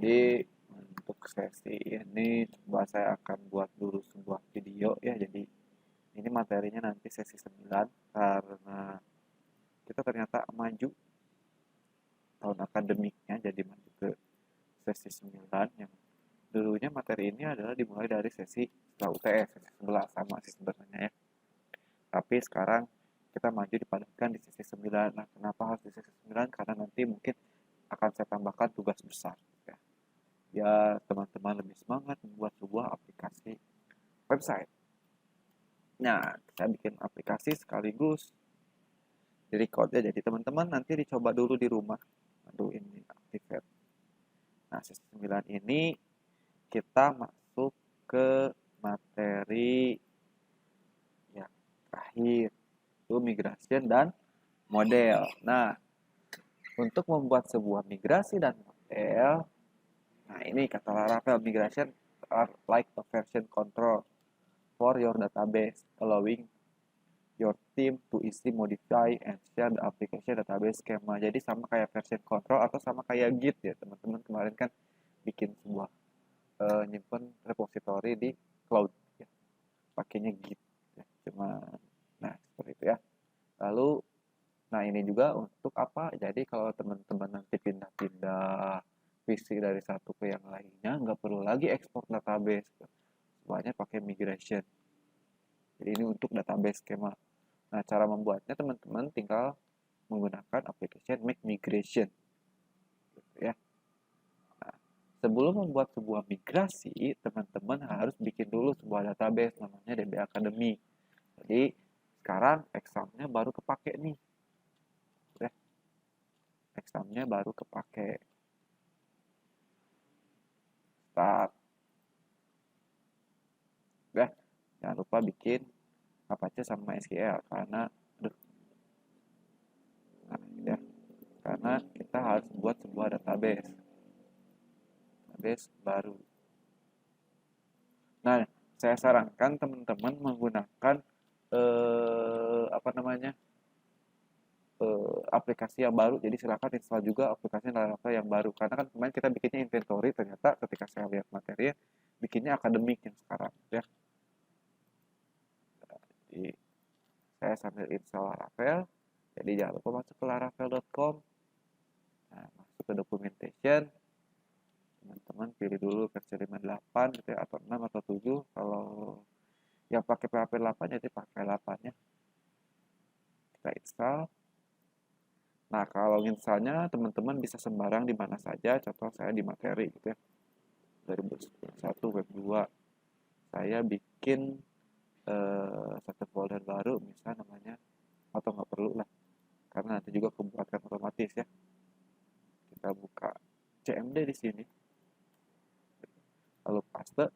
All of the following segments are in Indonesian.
Jadi untuk sesi ini coba saya akan buat dulu sebuah video ya. Jadi ini materinya nanti sesi 9 karena kita ternyata maju tahun akademiknya jadi maju ke sesi 9 yang dulunya materi ini adalah dimulai dari sesi setelah UTS sesi 11 sama sih sebenarnya ya. Tapi sekarang kita maju dipadatkan di sesi 9. Nah, kenapa harus di sesi 9? Karena nanti mungkin akan saya tambahkan tugas besar ya. Biar teman-teman lebih semangat membuat sebuah aplikasi website. Nah, saya bikin aplikasi sekaligus di record ya. Jadi teman-teman nanti dicoba dulu di rumah. Aduh, ini activate. Nah, sesi 9 ini kita masuk ke materi yang terakhir, itu migration dan model. Nah, untuk membuat sebuah migrasi dan model, nah ini kata Laravel, migration are like a version control for your database, allowing your team to easily modify and share the application database schema. Jadi sama kayak version control atau sama kayak Git ya, teman-teman kemarin kan bikin sebuah nyimpen repository di cloud ya, pakainya Git ya. Nah seperti itu ya. Lalu nah ini juga untuk apa? Jadi kalau teman-teman nanti pindah-pindah visi dari satu ke yang lainnya, nggak perlu lagi ekspor database, semuanya pakai migration. Jadi ini untuk database skema. Nah, cara membuatnya teman-teman tinggal menggunakan application Make Migration. Gitu ya. Nah, sebelum membuat sebuah migrasi, teman-teman harus bikin dulu sebuah database namanya DB Academy. Jadi, sekarang examnya baru kepake nih. Ya. Examnya baru kepake. Start. Ya. Jangan lupa bikin Apache sama SQL karena ya, karena kita harus buat sebuah database baru. Nah, saya sarankan teman-teman menggunakan aplikasi yang baru. Jadi silakan install juga aplikasi Laravel yang baru. Karena kan kemarin kita bikinnya inventory, ternyata ketika saya lihat materinya bikinnya akademik yang sekarang ya. Jadi saya sambil install Laravel. Jadi jangan lupa masuk ke laravel.com. Nah, masuk ke documentation. Teman-teman pilih dulu versi 58 gitu ya, atau 6 atau 7. Kalau yang pakai PHP 8 jadi pakai 8 ya. Kita install. Nah, kalau misalnya teman-teman bisa sembarang di mana saja, contoh saya di materi gitu ya. 2021 web 2. Saya bikin satu folder baru misalnya namanya, atau nggak perlu lah. Karena nanti juga kebuatan otomatis ya. Kita buka CMD di sini. Lalu paste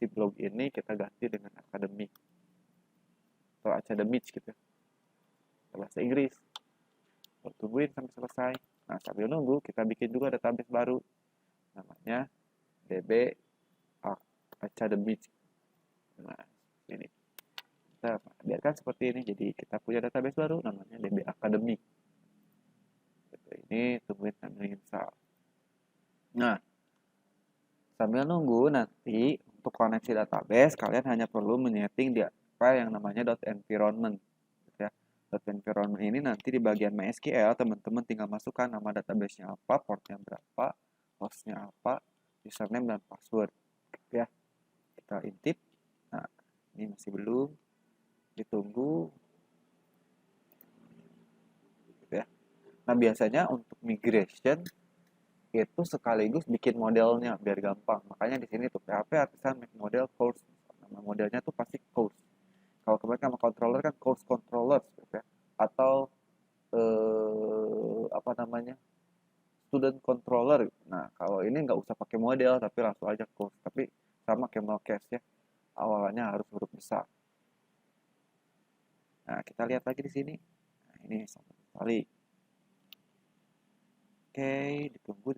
si blog ini kita ganti dengan akademik atau academic gitu ya. Bahasa Inggris. Tungguin sampai selesai. Nah, sambil nunggu kita bikin juga database baru namanya DB Academic. Nah, ini kita biarkan seperti ini. Jadi kita punya database baru namanya DB Academic. Ini tungguin sambil install. Nah, sambil nunggu nanti untuk koneksi database kalian hanya perlu menyeting di file yang namanya .environment. Environment ini nanti di bagian MySQL teman-teman tinggal masukkan nama database-nya apa, portnya berapa, hostnya apa, username dan password ya. Kita intip. Nah, ini masih belum, ditunggu gitu ya. Nah, biasanya untuk migration itu sekaligus bikin modelnya biar gampang. Makanya di sini tuh PHP artisan make model course. Nama modelnya tuh pasti course. Kalau kemarin sama controller kan course controller gitu ya. Atau student controller. Nah, kalau ini nggak usah pakai model tapi langsung aja course. Tapi sama camel case ya, awalnya harus huruf besar. Nah, kita lihat lagi di sini. Nah, ini sama sekali. Oke, ditunggu.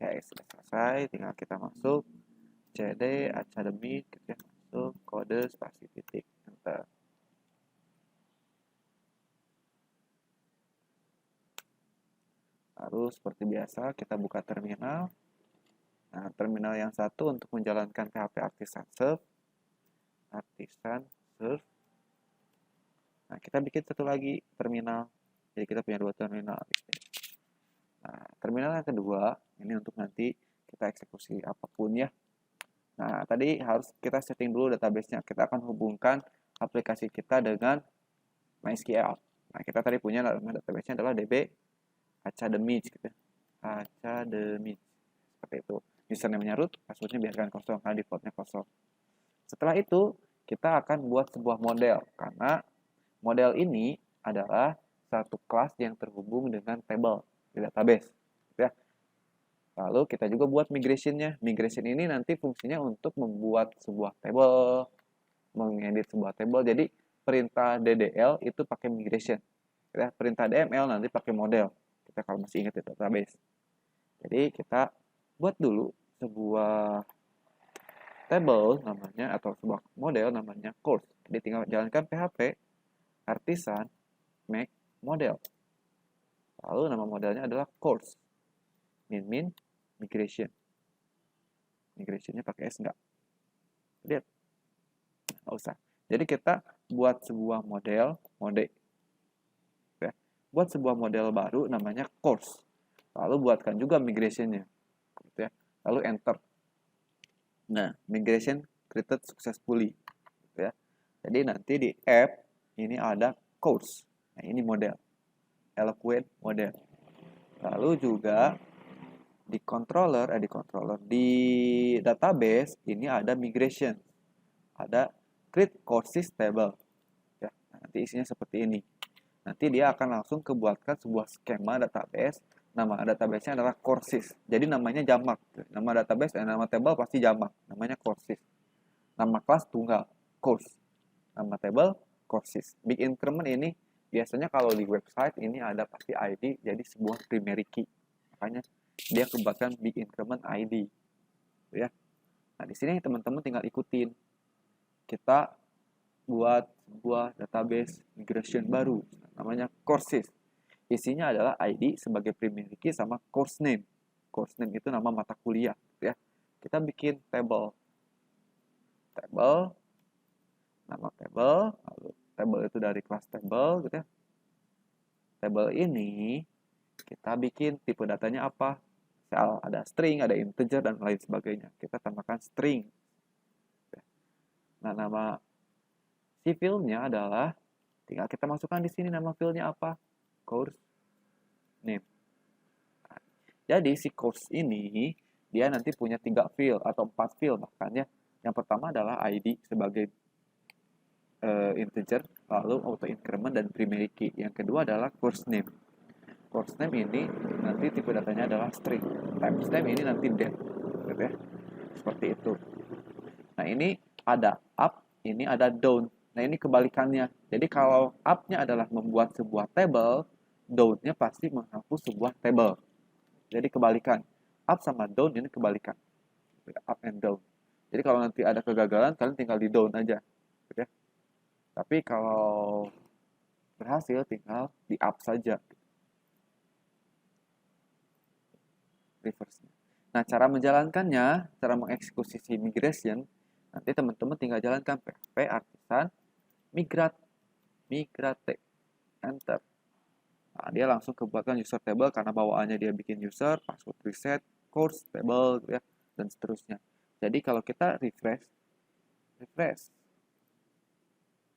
Oke, sudah selesai. Tinggal kita masuk CD Academy, gitu ya. Masuk kode spasi titik enter. Lalu seperti biasa kita buka terminal. Nah, terminal yang satu untuk menjalankan PHP Artisan Serve. Nah, kita bikin satu lagi terminal. Jadi kita punya dua terminal. Nah, terminal yang kedua ini untuk nanti kita eksekusi apapun ya. Nah, tadi harus kita setting dulu database-nya. Kita akan hubungkan aplikasi kita dengan MySQL. Nah, kita tadi punya database-nya adalah DB Academy gitu ya. Academy. Seperti itu. Username-nya root, password-nya biarkan kosong, karena default-nya kosong. Setelah itu, kita akan buat sebuah model. Karena model ini adalah satu kelas yang terhubung dengan table di database. Ya. Lalu kita juga buat migration-nya. Migration ini nanti fungsinya untuk membuat sebuah table, mengedit sebuah table. Jadi perintah DDL itu pakai migration. Ya, perintah DML nanti pakai model. Kita kalau masih ingat di database. Jadi kita buat dulu sebuah table namanya atau sebuah model namanya course. Jadi tinggal jalankan PHP Artisan make model. Lalu nama modelnya adalah course. Min migration. Migrationnya pakai S enggak? Lihat. Nggak usah. Jadi kita buat sebuah mode. Ya. Buat sebuah model baru namanya course. Lalu buatkan juga migrationnya. Ya. Lalu enter. Nah, migration created successfully. Ya. Jadi nanti di app ini ada course. Nah, ini model. Eloquent model. Lalu juga di di database ini ada migration. Ada create courses table. Ya, nanti isinya seperti ini. Nanti dia akan langsung kebuatkan sebuah skema database. Nama database-nya adalah courses. Jadi namanya jamak. Nama database dan nama table pasti jamak. Namanya courses. Nama kelas tunggal, course. Nama table, courses. Big increment ini biasanya kalau di website ini ada pasti ID, jadi sebuah primary key. Makanya dia kebuatkan big increment ID. Ya. Nah, di sini teman-teman tinggal ikutin. Kita buat sebuah database migration baru, namanya courses. Isinya adalah ID sebagai primary key sama course name. Course name itu nama mata kuliah, ya. Kita bikin table, nama table, lalu table itu dari kelas table, gitu ya. Table ini kita bikin tipe datanya apa? Misal ada string, ada integer dan lain sebagainya. Kita tambahkan string. Nah, nama si field-nya adalah tinggal kita masukkan di sini nama field-nya apa? Course name. Jadi si course ini dia nanti punya 3 field atau 4 field bahkan ya. Yang pertama adalah ID sebagai integer, lalu auto increment dan primary key. Yang kedua adalah course name. Course name ini nanti tipe datanya adalah string. Times name ini nanti date, gitu ya. Seperti itu. Nah, ini ada up, ini ada down. Nah, ini kebalikannya. Jadi kalau up-nya adalah membuat sebuah table, down-nya pasti menghapus sebuah table. Jadi kebalikan. Up sama down ini kebalikan. Up and down. Jadi kalau nanti ada kegagalan, kalian tinggal di down aja. Gitu ya. Tapi kalau berhasil, tinggal di up saja. Reverse-nya. Nah, cara menjalankannya, cara mengeksekusi si migration, nanti teman-teman tinggal jalankan PHP Artisan migrate, enter. Nah, dia langsung kebuatkan user table karena bawaannya dia bikin user, password reset, course table, ya, dan seterusnya. Jadi kalau kita refresh.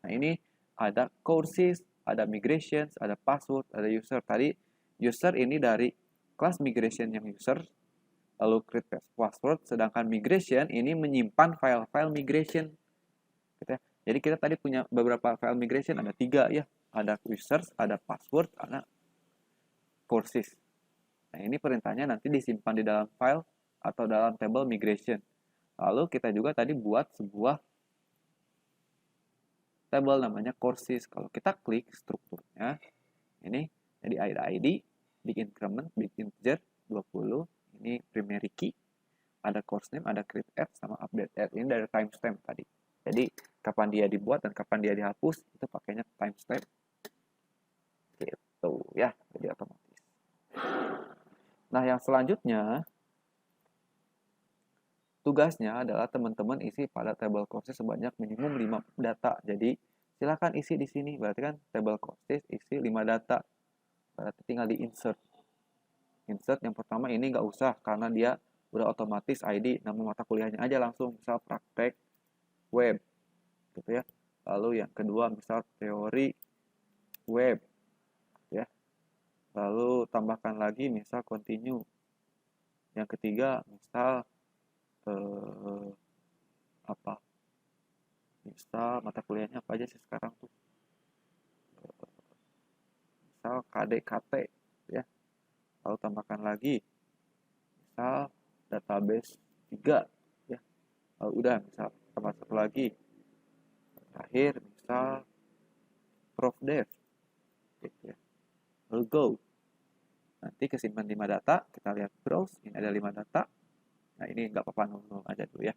Nah, ini ada courses, ada migrations, ada password, ada user. Tadi user ini dari kelas migration yang user, lalu create password, sedangkan migration ini menyimpan file-file migration. Gitu ya. Jadi kita tadi punya beberapa file migration, ada 3 ya. Ada users, ada password, ada courses. Nah, ini perintahnya nanti disimpan di dalam file atau dalam table migration. Lalu kita juga tadi buat sebuah table namanya courses. Kalau kita klik strukturnya, ini jadi ada ID, big increment, big integer, 20, Ini primary key, ada course name, ada create add, sama update add. Ini dari timestamp tadi. Jadi kapan dia dibuat dan kapan dia dihapus itu pakainya timestamp. Gitu ya, jadi otomatis. Nah, yang selanjutnya tugasnya adalah teman-teman isi pada table courses sebanyak minimum 5 data. Jadi silakan isi di sini. Berarti kan table courses isi 5 data. Berarti tinggal di insert. Insert yang pertama ini nggak usah karena dia udah otomatis ID nama mata kuliahnya aja langsung, misal praktek web gitu ya. Lalu yang kedua misal teori web ya. Lalu tambahkan lagi misal continue. Yang ketiga misal apa? Misal mata kuliahnya apa aja sih sekarang tuh? Misal KDKT ya. Lalu tambahkan lagi misal database 3 ya. Lalu udah misal tambah satu lagi. Terakhir misal prof dev gitu ya. Lalu go. Nanti kesimpan 5 data, kita lihat browse, ini ada 5 data. Nah, ini nggak apa-apa, nol aja dulu ya.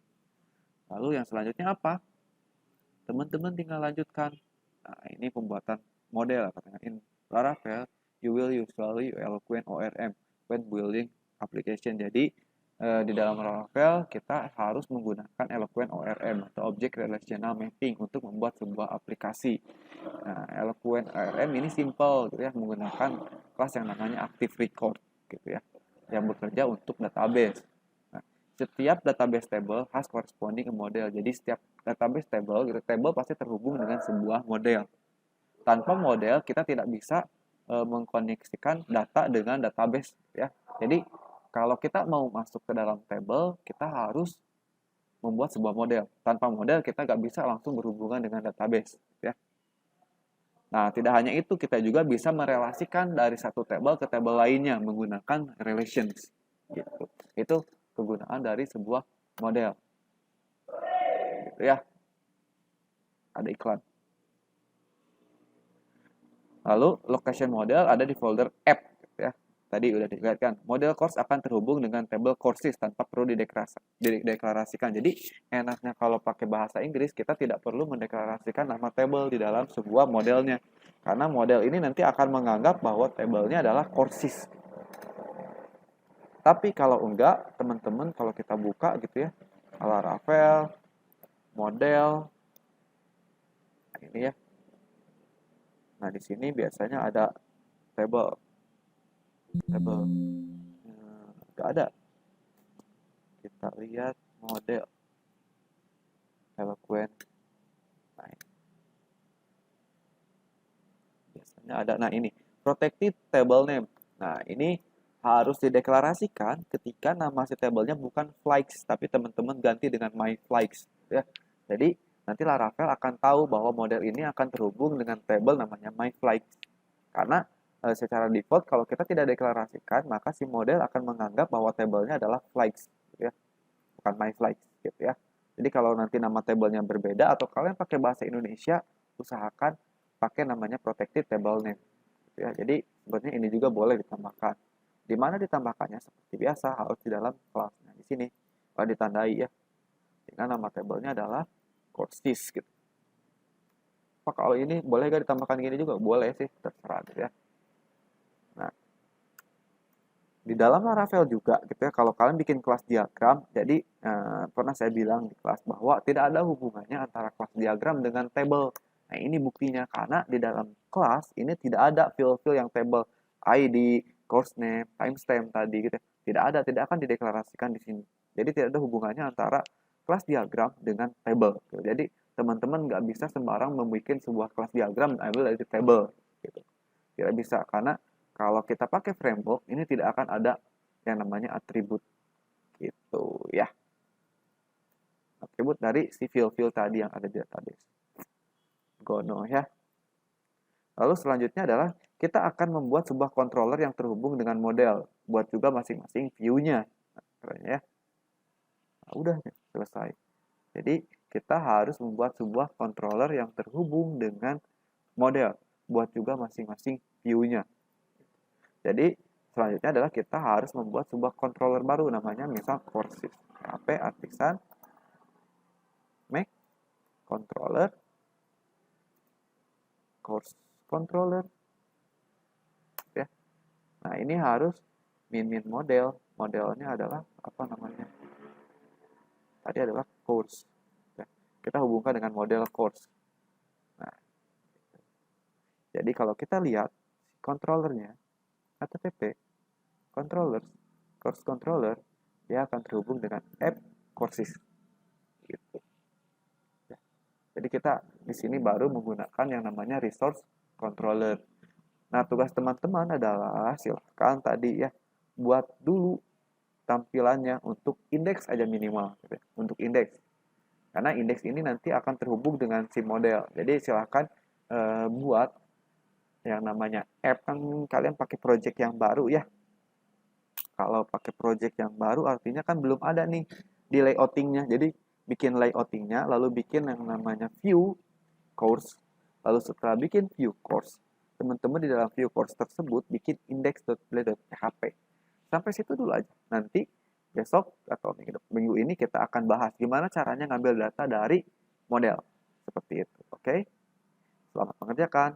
Lalu yang selanjutnya apa? Teman-teman tinggal lanjutkan. Nah, ini pembuatan model, katanya in Laravel, you will usually Eloquent ORM when building application. Jadi, di dalam Laravel kita harus menggunakan Eloquent ORM atau Object Relational Mapping untuk membuat sebuah aplikasi. Nah, Eloquent ORM ini simple gitu ya, menggunakan kelas yang namanya Active Record gitu ya, yang bekerja untuk database. Nah, setiap database table has corresponding model. Jadi setiap database table, gitu, table pasti terhubung dengan sebuah model. Tanpa model kita tidak bisa mengkoneksikan data dengan database ya. Jadi kalau kita mau masuk ke dalam table, kita harus membuat sebuah model. Tanpa model kita nggak bisa langsung berhubungan dengan database ya. Nah, tidak hanya itu, kita juga bisa merelasikan dari satu table ke table lainnya menggunakan relations. Gitu. Itu kegunaan dari sebuah model. Gitu ya. Ada iklan. Lalu, location model ada di folder app. Gitu ya. Tadi udah dilihatkan. Model course akan terhubung dengan table courses tanpa perlu dideklarasikan. Jadi, enaknya kalau pakai bahasa Inggris, kita tidak perlu mendeklarasikan nama table di dalam sebuah modelnya. Karena model ini nanti akan menganggap bahwa tabelnya adalah courses. Tapi kalau enggak, teman-teman kalau kita buka gitu ya, Laravel, model, nah ini ya. Nah, di sini biasanya ada table. Enggak ada. Kita lihat model. Eloquent. Nah, ini. Biasanya ada. Nah, ini. Protected table name. Nah, ini harus dideklarasikan ketika nama si tablenya bukan flags, tapi teman-teman ganti dengan my flags. Ya. Jadi, nanti Laravel akan tahu bahwa model ini akan terhubung dengan table namanya my flags. Karena secara default kalau kita tidak deklarasikan, maka si model akan menganggap bahwa tabelnya adalah flags, gitu ya, bukan my flags, gitu ya. Jadi kalau nanti nama tabelnya berbeda atau kalian pakai bahasa Indonesia, usahakan pakai namanya protected table name, gitu ya. Jadi sebenarnya ini juga boleh ditambahkan. Di mana ditambahkannya seperti biasa harus di dalam kelasnya di sini, ditandai ya, dengan nama tabelnya adalah courses gitu. Apa kalau ini boleh gak ditambahkan gini juga? Boleh sih, terserah gitu ya. Nah, di dalam Laravel juga gitu ya, kalau kalian bikin kelas diagram, jadi pernah saya bilang di kelas bahwa tidak ada hubungannya antara kelas diagram dengan table. Nah, ini buktinya karena di dalam kelas ini tidak ada field-field yang table ID, course name, timestamp tadi gitu ya. Tidak akan dideklarasikan di sini. Jadi tidak ada hubungannya antara kelas diagram dengan table. Gitu. Jadi teman-teman nggak bisa sembarang membuat sebuah kelas diagram ambil dari table. Gitu. Tidak bisa karena kalau kita pakai framework ini tidak akan ada yang namanya atribut gitu ya. Atribut dari si field tadi yang ada di database. Gono ya. Lalu selanjutnya adalah kita akan membuat sebuah controller yang terhubung dengan model. Buat juga masing-masing view-nya. Nah, ya. Nah, udah selesai. Jadi kita harus membuat sebuah controller yang terhubung dengan model. Buat juga masing-masing view-nya. Jadi selanjutnya adalah kita harus membuat sebuah controller baru namanya misal courses. PHP artisan make controller course controller ya. Nah, ini harus min model. Modelnya adalah apa namanya? Tadi adalah course. Ya. Kita hubungkan dengan model course. Nah, jadi kalau kita lihat controllernya HTTP controller course controller dia akan terhubung dengan app courses gitu. Ya. Jadi kita di sini baru menggunakan yang namanya resource controller. Nah, tugas teman-teman adalah silahkan tadi ya buat dulu tampilannya untuk indeks aja minimal gitu ya. Untuk indeks. Karena indeks ini nanti akan terhubung dengan si model. Jadi silahkan buat yang namanya app kan kalian pakai project yang baru ya. Kalau pakai project yang baru artinya kan belum ada nih di layoutingnya. Jadi bikin layoutingnya lalu bikin yang namanya view course. Lalu setelah bikin view course, teman-teman di dalam view course tersebut bikin index.play.php. Sampai situ dulu aja. Nanti besok atau minggu ini kita akan bahas gimana caranya ngambil data dari model. Seperti itu. Oke? Selamat mengerjakan.